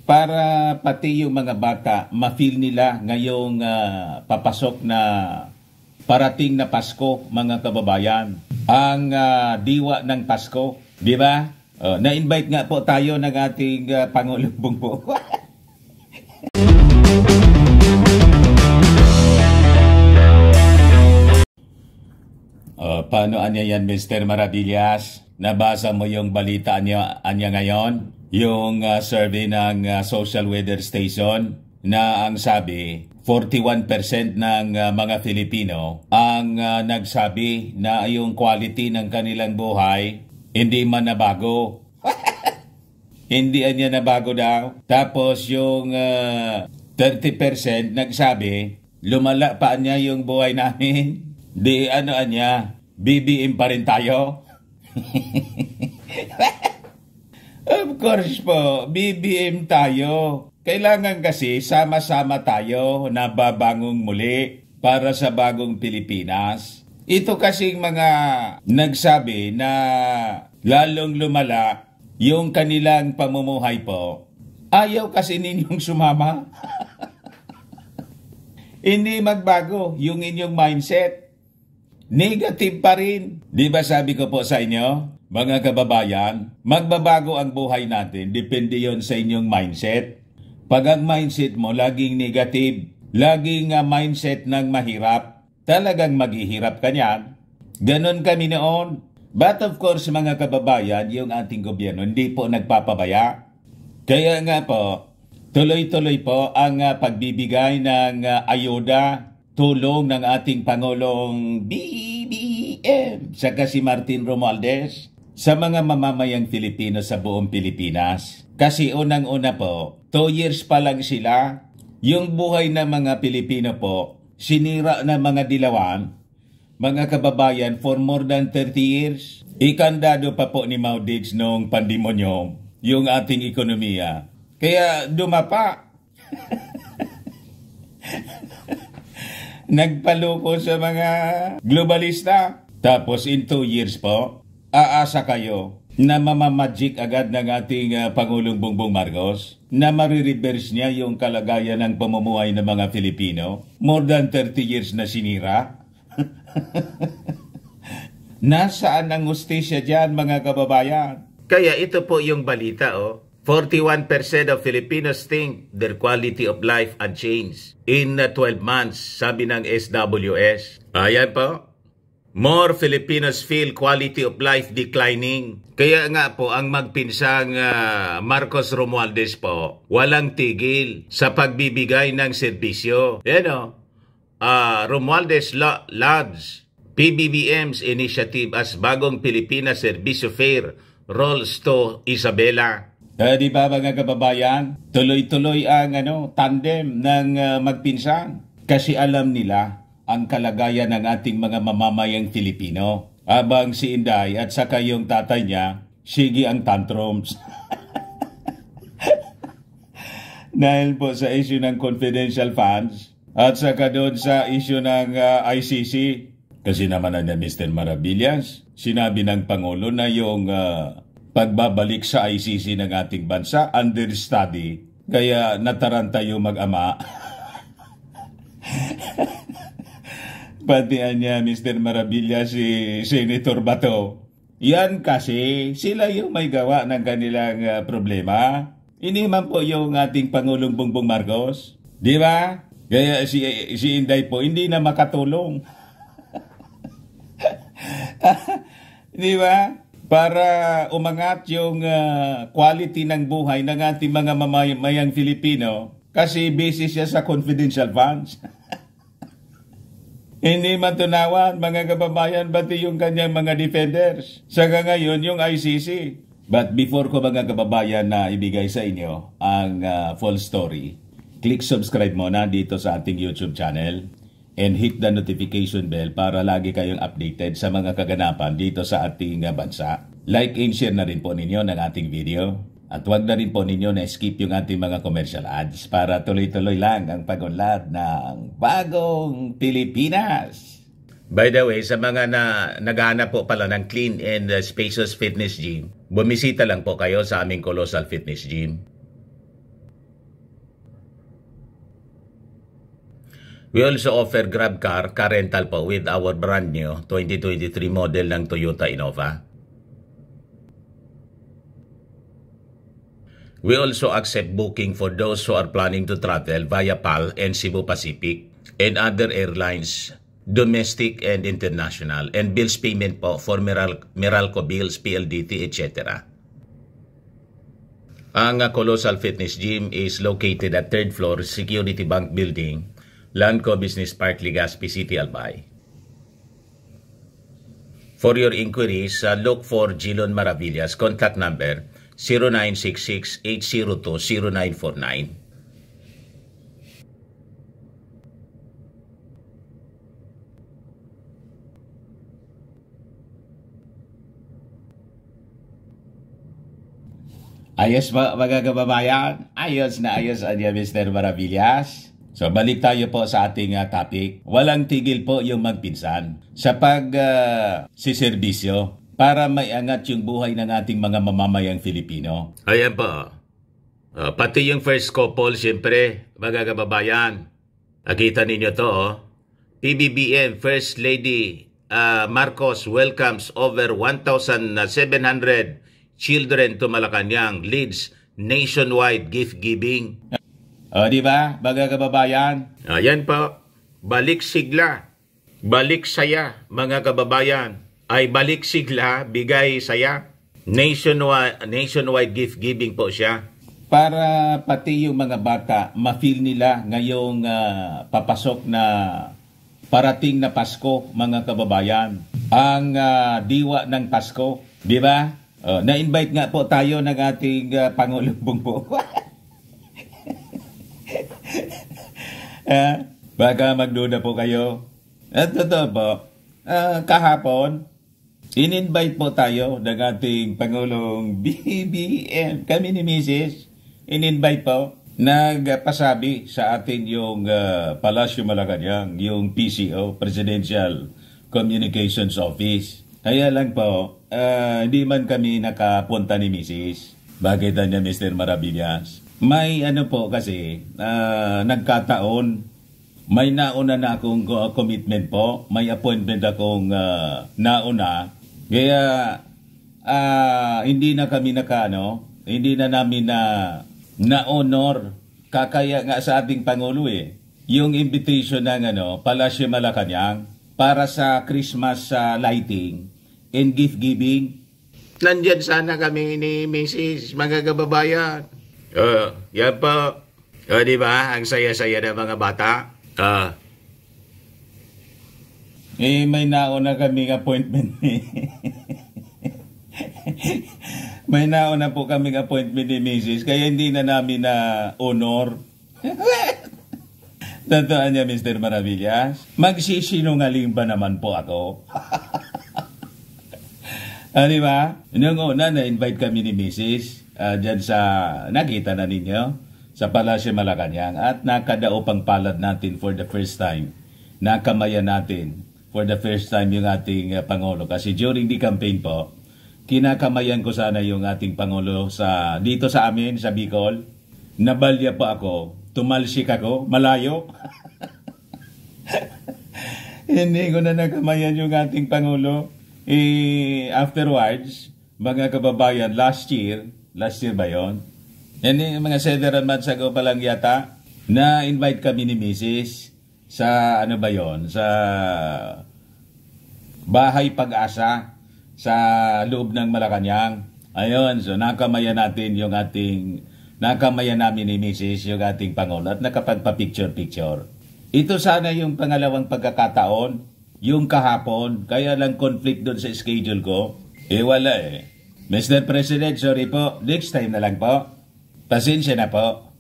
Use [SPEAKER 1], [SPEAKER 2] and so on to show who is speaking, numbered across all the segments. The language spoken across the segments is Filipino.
[SPEAKER 1] para pati yung mga bata ma-feel nila ngayong papasok na parating na Pasko, mga kababayan. Ang diwa ng Pasko, di ba? Na-invite nga po tayo ng ating Pangulong Bongbong. Paano anya yan, Mr. Maravillas? Nabasa mo yung balita anya ngayon? Yung survey ng Social Weather Station na ang sabi, 41% ng mga Filipino ang nagsabi na yung quality ng kanilang buhay hindi man nabago. Hindi anya nabago daw. Tapos yung 30% nagsabi, lumala pa niya yung buhay namin. Di ano anya, BBM pa rin tayo. Of course po, BBM tayo. Kailangan kasi sama-sama tayo na babangong muli para sa bagong Pilipinas. Ito kasing mga nagsabi na lalong lumala yung kanilang pamumuhay po. Ayaw kasi ninyong sumama. Hindi magbago yung inyong mindset. Negative pa rin. Di ba sabi ko po sa inyo, mga kababayan, magbabago ang buhay natin. Depende yon sa inyong mindset. Pag ang mindset mo laging negative, laging mindset ng mahirap, talagang maghihirap ka niyan. Ganon kami noon. But of course, mga kababayan, yung ating gobyerno hindi po nagpapabaya. Kaya nga po, tuloy-tuloy po ang pagbibigay ng ayuda, tulong ng ating Pangulong BBM, saka si Martin Romualdez, sa mga mamamayang Filipino sa buong Pilipinas. Kasi unang-una po, 2 years pa lang sila, yung buhay ng mga Pilipino po, sinira ng mga dilawan, mga kababayan, for more than 30 years. Ikandado pa po ni Maudits noong pandemonyo yung ating ekonomiya. Kaya dumapa. Nagpaloko sa mga globalista. Tapos in 2 years po, aasa kayo na mamamagic agad ng ating Pangulong Bongbong Marcos na marireverse niya yung kalagayan ng pamumuhay ng mga Filipino. More than 30 years na sinira. Nasaan ang hustisya dyan, mga kababayan? Kaya ito po yung balita, 41% of Filipinos think their quality of life unchanged in 12 months, sabi ng SWS. Ayan po. More Filipinos feel quality of life declining. Kaya nga po, ang magpinsang Marcos Romualdez po, walang tigil sa pagbibigay ng serbisyo. Yan Romualdez lauds PBBM's initiative as Bagong Pilipinas Serbisyo Fair rolls to Isabela. Di ba mga kababayan, tuloy-tuloy ang tandem ng magpinsang kasi alam nila ang kalagayan ng ating mga mamamayang Filipino. Abang si Inday at saka yung tatay niya, sige ang tantrums. Dahil po sa issue ng confidential funds at saka doon sa issue ng ICC. Kasi naman na Mr. Maravillas, sinabi ng Pangulo na yung pagbabalik sa ICC ng ating bansa under study. Kaya nataranta yung mag-ama. Pati niya Mr. Maravillas si Senator Bato. Yan kasi sila yung may gawa ng kanilang problema. Hindi man po yung ating Pangulong Bongbong Marcos. Di ba? Kaya si Inday po hindi na makatulong. Di ba? Para umangat yung quality ng buhay ng ating mga mamamayang Filipino kasi basis siya sa confidential funds. Hindi matunawan, mga kababayan, pati yung kanyang mga defenders. Saka ngayon, yung ICC. But before ko, mga kababayan, na ibigay sa inyo ang full story, click subscribe muna dito sa ating YouTube channel and hit the notification bell para lagi kayong updated sa mga kaganapan dito sa ating bansa. Like and share na rin po ninyo ng ating video. At huwag na rin po ninyo na skip yung ating mga commercial ads para tuloy-tuloy lang ang pag-unlad ng Bagong Pilipinas. By the way, sa mga naghahanap po pala ng clean and spacious fitness gym, bumisita lang po kayo sa aming Colossal Fitness Gym. We also offer Grab car, car rental po with our brand new 2023 model ng Toyota Innova. We also accept booking for those who are planning to travel via PAL and Cebu Pacific and other airlines, domestic and international, and bills payment po for Meralco bills, PLDT, etc. Ang Colossal Fitness Gym is located at 3rd floor Security Bank Building, Landco Business Park, Legazpi City, Albay. For your inquiries, look for Gilon Maravillas. Contact number 0966-802-0949. Ayos ba mga kababayan? Ayos na ayos anya Mr. Maravillas. So balik tayo po sa ating topic. Walang tigil po yung magpinsan sa siserbisyo para maiangat yung buhay ng ating mga mamamayang Filipino. Ayan po. Pati yung first couple, siyempre, mga kababayan. Nakita ninyo to, PBBM First Lady Marcos welcomes over 1,700 children to Malacanang, leads nationwide gift giving. Di ba, mga kababayan? Ayan po, balik sigla, balik saya, mga kababayan. Ay balik sigla, bigay saya. Nationwide gift giving po siya. Para pati yung mga bata, ma-feel nila ngayong papasok na parating na Pasko, mga kababayan. Ang diwa ng Pasko, di ba? Na-invite nga po tayo ng ating Pangulong Bongbong. Baka magduda po kayo. At totoo po, kahapon, in-invite po tayo ng ating Pangulong BBM. Kami ni Mrs. In-invite po. Nagpasabi sa atin yung Palasyo Malacanang, yung PCO, Presidential Communications Office. Kaya lang po, hindi man kami nakapunta ni Mrs. Bakit niya Mr. Maravillas? May ano po kasi, nagkataon, may nauna na akong commitment po, may appointment akong nauna, kaya hindi na kami hindi na namin na-honor, kakaya nga sa ating Pangulo yung invitation ng Palasyo Malacanang para sa Christmas lighting and gift giving. Nandyan sana kami ni Mrs. mga kababayan. Yan po. Di ba? Ang saya-saya ng mga bata. May nauna kaming appointment may nauna po kaming appointment ni Mrs. Kaya hindi na namin na honor. Totoo niya, Mr. Maravillas. Magsisinungaling ba naman po ako? Di ba? Noong una, na-invite kami ni Mrs. Diyan sa, nakita na ninyo, sa Palasyo Malacanang. At nakadaupang palad natin for the first time. Nakamayan natin for the first time yung ating Pangulo. Kasi during the campaign po, kinakamayan ko sana yung ating Pangulo dito sa amin, sa Bicol. Nabalya pa ako. Tumalsik ako. Malayo. Hindi ko na nakamayan yung ating Pangulo. Afterwards, mga kababayan, last year ba yun? Mga several months ago pa lang yata, na-invite kami ni Mrs. sa sa Bahay Pag-asa sa loob ng Malacanang. Ayun, so nakamayan natin nakamayan namin ni Mrs. yung ating Pangulo at nakapagpa-picture-picture. Ito sana yung pangalawang pagkakataon, yung kahapon, kaya lang conflict doon sa schedule ko. Wala Mr. President, sorry po, next time na lang po. Pasensya na po.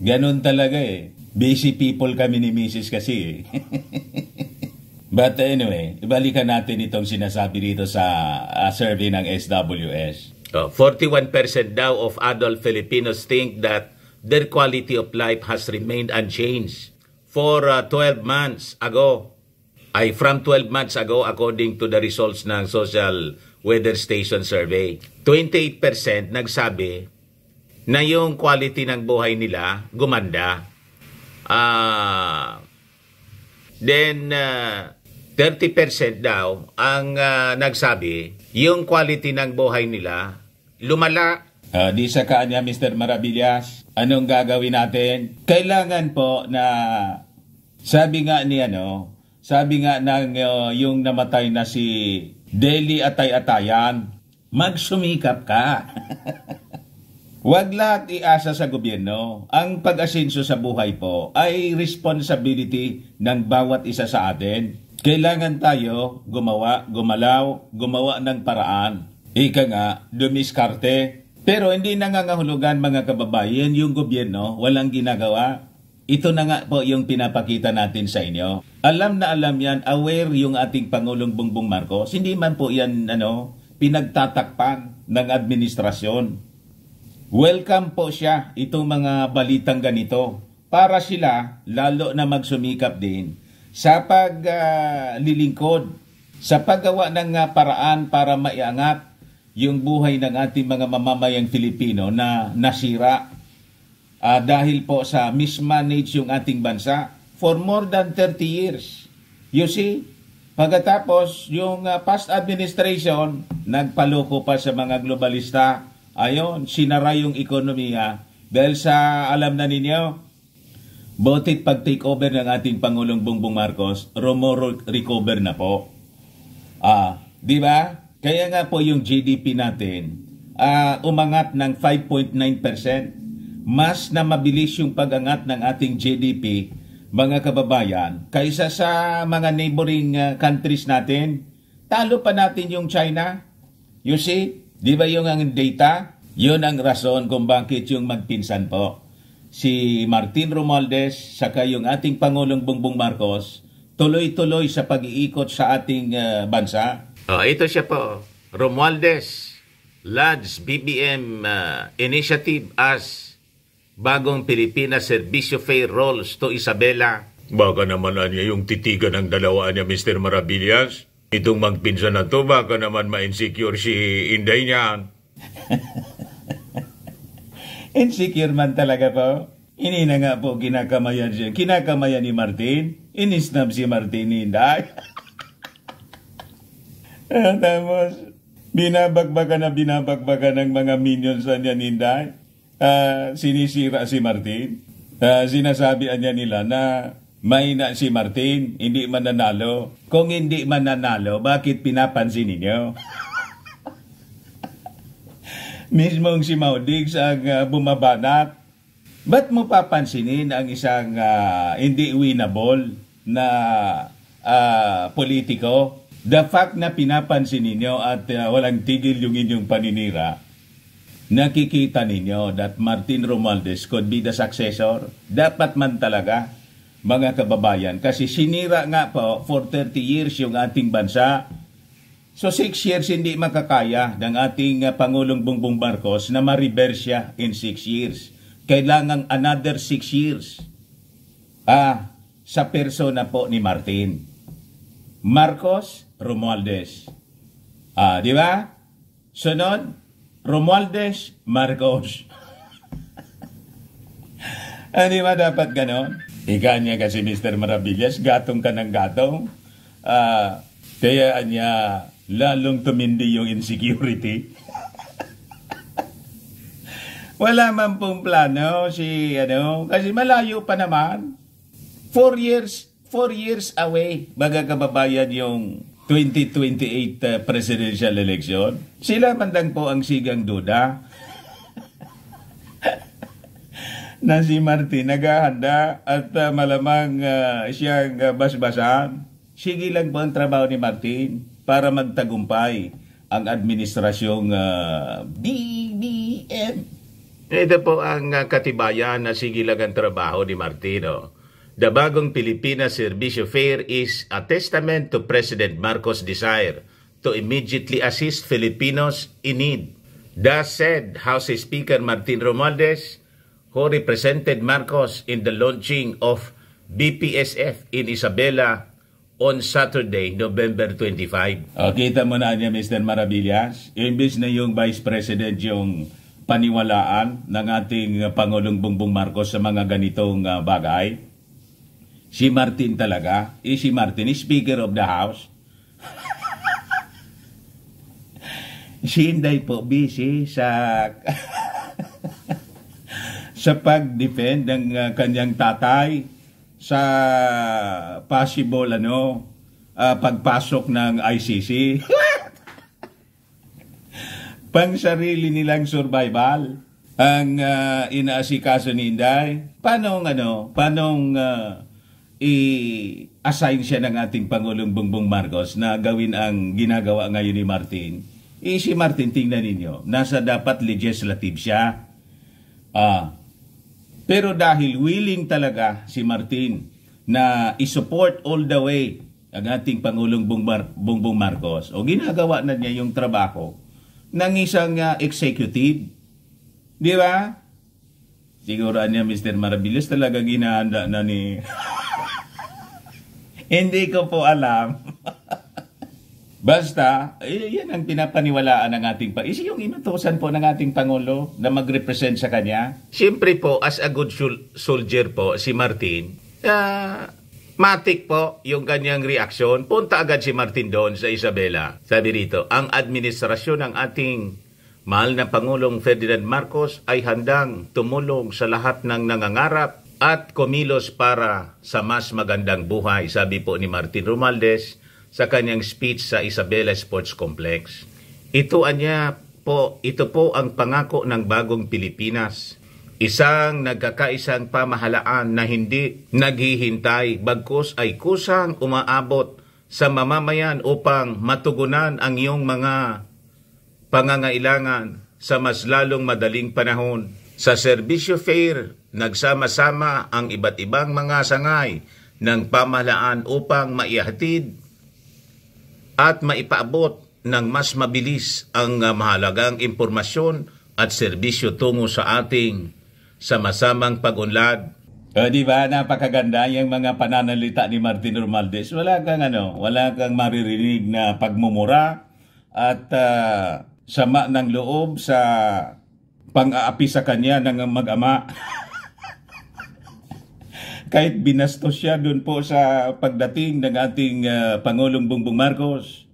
[SPEAKER 1] Ganun talaga Busy people kami ni Mrs. kasi But anyway, ibalikan natin itong sinasabi dito sa survey ng SWS. 41% daw of adult Filipinos think that their quality of life has remained unchanged for 12 months ago. From 12 months ago according to the results ng Social Weather Station Survey. 28% nagsabi na yung quality ng buhay nila gumanda.
[SPEAKER 2] Then 30% daw ang nagsabi yung quality ng buhay nila lumala.
[SPEAKER 1] Di sa kanya, Mr. Maravillas, anong gagawin natin? Kailangan po na sabi nga ng yung namatay na si Deli Atay-Atayan, magsumikap ka. Huwag lahat iasa sa gobyerno. Ang pag-asenso sa buhay po ay responsibility ng bawat isa sa atin. Kailangan tayo gumawa ng paraan. Ika nga, dumiskarte. Pero hindi nangangahulugan mga kababayan yung gobyerno, walang ginagawa. Ito na nga po yung pinapakita natin sa inyo. Alam na alam yan, aware yung ating Pangulong Bongbong Marcos. Hindi man po yan pinagtatakpan ng administrasyon. Welcome po siya itong mga balitang ganito para sila lalo na magsumikap din sa paglilingkod, sa paggawa ng paraan para maiangat yung buhay ng ating mga mamamayang Pilipino na nasira dahil po sa mismanage yung ating bansa for more than 30 years. You see, pagkatapos yung past administration, nagpaloko pa sa mga globalista. Ayon, sinara yung ekonomiya dahil sa alam na ninyo, botit pag-take over ng ating Pangulong Bongbong Marcos, recover na po. Di ba? Kaya nga po yung GDP natin umangat ng 5.9%. Mas na mabilis yung pag-angat ng ating GDP, mga kababayan, kaysa sa mga neighboring countries natin. Talo pa natin yung China. You see? Di ba yung ang data? Yun ang rason kung bakit yung magpinsan po. Si Martin Romualdez, saka yung ating Pangulong Bongbong Marcos, tuloy-tuloy sa pag-iikot sa ating bansa.
[SPEAKER 2] Ito siya po, Romualdez, Lads BBM Initiative as Bagong Pilipinas Servicio Fair Rolls to Isabela.
[SPEAKER 3] Baka naman niya yung titigan ng dalawa niya, Mr. Maravillas. Itong magpinsan na to, baka naman ma-insecure si Inday niya.
[SPEAKER 1] Insecure man talaga po. Ini na nga po kinakamayan siya. Kinakamayan ni Martin. Inisnab si Martin ni Inday. Tapos, binabagbaga ng mga minions niya ni Inday. Sinisira si Martin. Sinasabihan niya nila na mahina si Martin, hindi mananalo. Kung hindi mananalo, bakit pinapansin ninyo? Mismong si Maudig ang bumabanat. Ba't mo papansinin ang isang hindi winnable na politiko? The fact na pinapansin ninyo at walang tigil yung inyong paninira, nakikita ninyo that Martin Romualdez could be the successor. Dapat man talaga, mga kababayan, kasi sinira nga po for 30 years yung ating bansa. So 6 years hindi makakaya ng ating Pangulong Bongbong Marcos na ma-reverse siya in 6 years. Kailangan another 6 years sa persona po ni Martin. Marcos Romualdez. Di ba? Sunod, Romualdez Marcos. Di ba dapat ganon? Ika niya kasi Mr. Maravillas, gatong ka ng gatong. Kaya niya lalong tumindi yung insecurity. Wala man pong plano kasi malayo pa naman. 4 years away, mga kababayan, yung 2028 presidential election. Sila mandang po ang sigang duda na si Martin naghahanda at malamang siyang basbasan. Sige lang po ang trabaho ni Martin para magtagumpay ang administrasyong BBM.
[SPEAKER 2] Ito po ang katibayan na sige lang ang trabaho ni Martino. The Bagong Pilipinas Servicio Fair is a testament to President Marcos' desire to immediately assist Filipinos in need. Thus said House Speaker Martin Romualdez, who represented Marcos in the launching of BPSF in Isabela on Saturday, November 25.
[SPEAKER 1] Kita mo na niya, Mr. Maravillas, imbis na yung Vice President yung paniwalaan ng ating Pangulong Bongbong Marcos sa mga ganitong bagay, Si Martin talaga. Si Martin is Speaker of the House. Si Inday po busy sa sa pag-defend ng kanyang tatay sa possible pagpasok ng ICC. Pang sarili nilang survival ang inaasikaso ni Inday. Paano i-assign siya ng ating Pangulong Bongbong Marcos na gawin ang ginagawa ngayon ni Martin? Si Martin, tingnan ninyo, nasa dapat legislative siya. Pero dahil willing talaga si Martin na isupport all the way ang ating Pangulong Bongbong Marcos, o ginagawa na niya yung trabaho ng isang executive. Di ba? Siguro niya, Mr. Maravillas, talaga ginahanda na ni... Hindi ko po alam. Basta, yan ang pinapaniwalaan ng ating yung inutusan po ng ating Pangulo na mag-represent sa kanya.
[SPEAKER 2] Siyempre po, as a good soldier po, si Martin, matik po yung kanyang reaksyon. Punta agad si Martin doon sa Isabela. Sabi rito, ang administrasyon ng ating mahal na Pangulong Ferdinand Marcos ay handang tumulong sa lahat ng nangangarap at kumilos para sa mas magandang buhay, sabi po ni Martin Romualdez sa kanyang speech sa Isabela Sports Complex. Ito po ang pangako ng bagong Pilipinas. Isang nagkakaisang pamahalaan na hindi naghihintay, bagkus ay kusang umaabot sa mamamayan upang matugunan ang iyong mga pangangailangan sa mas lalong madaling panahon. Sa Serbisyo Fair, nagsama-sama ang iba't ibang mga sangay ng pamahalaan upang maihatid at maipaabot ng mas mabilis ang mahalagang impormasyon at serbisyo tungo sa ating sama-samang pag-unlad.
[SPEAKER 1] Di ba, napakaganda yung mga pananalita ni Martin Romualdez. Wala kang maririnig na pagmumura at sama ng loob sa pang-aapi sa kanya ng mag-ama. Kahit binastos siya doon po sa pagdating ng ating Pangulong Bongbong Marcos,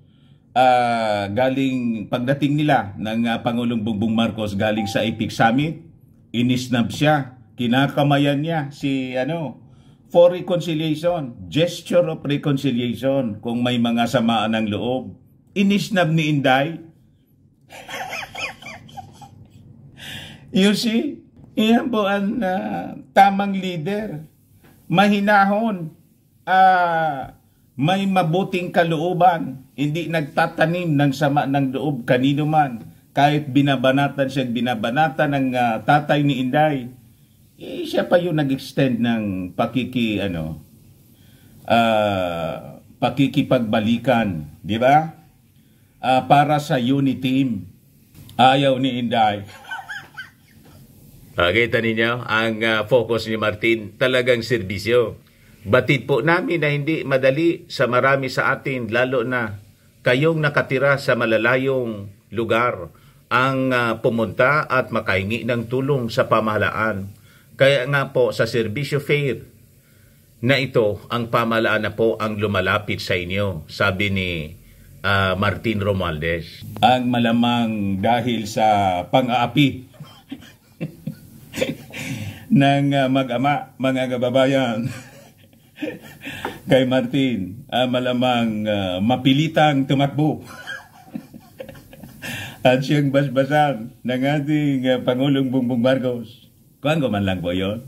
[SPEAKER 1] pagdating nila ng Pangulong Bongbong Marcos galing sa APEC Summit, inisnab siya, kinakamayan niya for reconciliation, gesture of reconciliation kung may mga samaan ng loob. Inisnab ni Inday. You see, iyan po ang tamang leader. Mahinahon, may mabuting kalooban, hindi nagtatanim ng sama ng loob kanino man. Kahit binabanatan ng tatay ni Inday, siya pa yung nag-extend ng pakikipagbalikan, di ba? Para sa unity team. Ayaw ni Inday.
[SPEAKER 2] Kita ninyo, ang focus ni Martin, talagang serbisyo. Batid po namin na hindi madali sa marami sa atin, lalo na kayong nakatira sa malalayong lugar, ang pumunta at makahingi ng tulong sa pamahalaan. Kaya nga po sa Serbisyo Fair na ito, ang pamahalaan na po ang lumalapit sa inyo, sabi ni Martin Romualdez.
[SPEAKER 1] Ang malamang dahil sa pang-aapi ng mag-ama, mga kababayan, kay Martin, malamang mapilitang tumakbo at siyang basbasan ng ating Pangulong Bongbong Marcos. Kuhaan ko man lang po yun.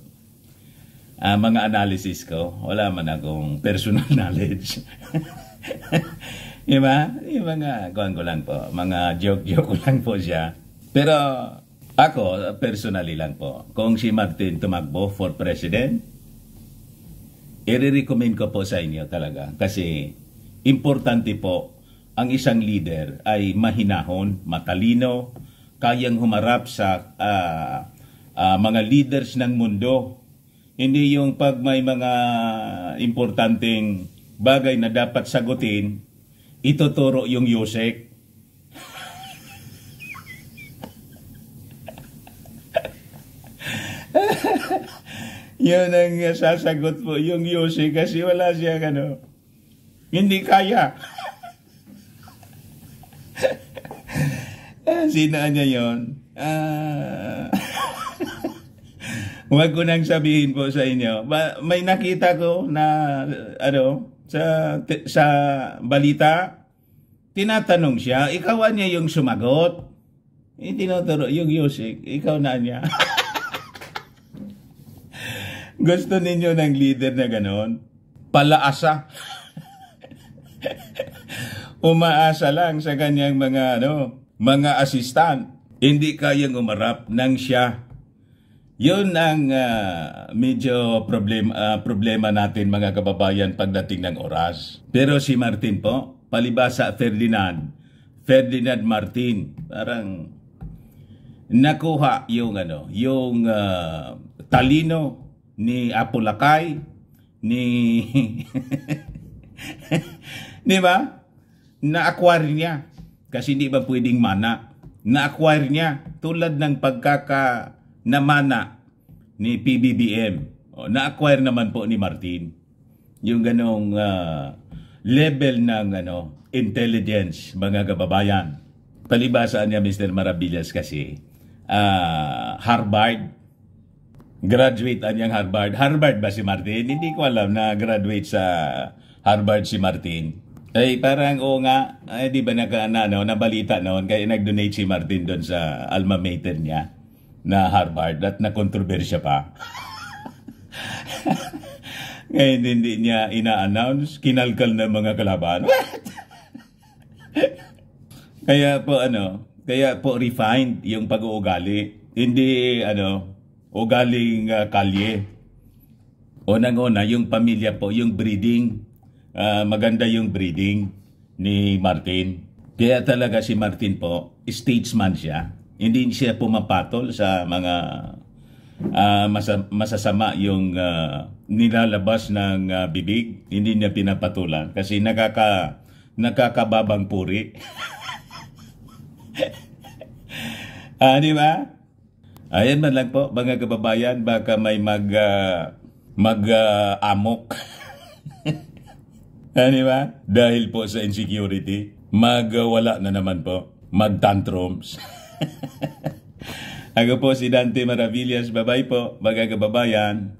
[SPEAKER 1] Mga analysis ko, wala man akong personal knowledge. Diba? Yung mga, kuhaan ko lang po, mga joke-joke lang po siya. Pero ako, personally lang po, kung si Martin tumakbo for president, i-recommend ko po sa inyo talaga. Kasi importante po, ang isang leader ay mahinahon, matalino, kayang humarap sa mga leaders ng mundo. Hindi yung pag may mga importanteng bagay na dapat sagutin, ituturo yung Yusek. Yun ang sasagot po yung Yossi kasi wala siya hindi kaya. Sino niya yun? Huwag ko nang sabihin po sa inyo. May nakita ko na sa balita, tinatanong siya, ikaw niya yung sumagot. Tinuturo yung Yossi, ikaw na niya. Gusto ninyo ng leader na ganon? Palaasa. Umaasa lang sa kanyang mga assistant. Hindi kayang umarap ng siya. Yun ang medyo problema natin mga kababayan pagdating ng oras. Pero si Martin po, palibasa Ferdinand Martin, parang nakuha yung talino ni Apolacay, di ba? Na-acquire niya. Kasi hindi ba pwedeng mana? Na-acquire niya tulad ng namana ni PBBM. Na-acquire naman po ni Martin. Yung ganong level ng intelligence, mga kababayan. Palibasaan niya Mr. Maravillas kasi Harvard. Graduate niyang Harvard. Harvard ba si Martin? Hindi ko alam na graduate sa Harvard si Martin. Ay parang nga, di ba nabalita noon kaya nag-donate si Martin doon sa alma mater niya na Harvard at na-kontrobersya pa. Ngayon hindi niya ina-announce, kinalkal ng mga kalaban. What? Kaya po refined yung pag-uugali. Hindi ugaling kalye. Unang-una yung pamilya po, yung breeding. Maganda yung breeding ni Martin. Kaya talaga si Martin po, statesman siya. Hindi siya pumapatol sa mga masasama yung nilalabas ng bibig. Hindi niya pinapatulan kasi nakakababang puri. Di ba? Ayan man lang po mga kababayan, baka may mag-amok. Di ba? Dahil po sa insecurity, wala na naman po, mag-tantrums. Ako po si Dante Maravillas, bye-bye po mga kababayan.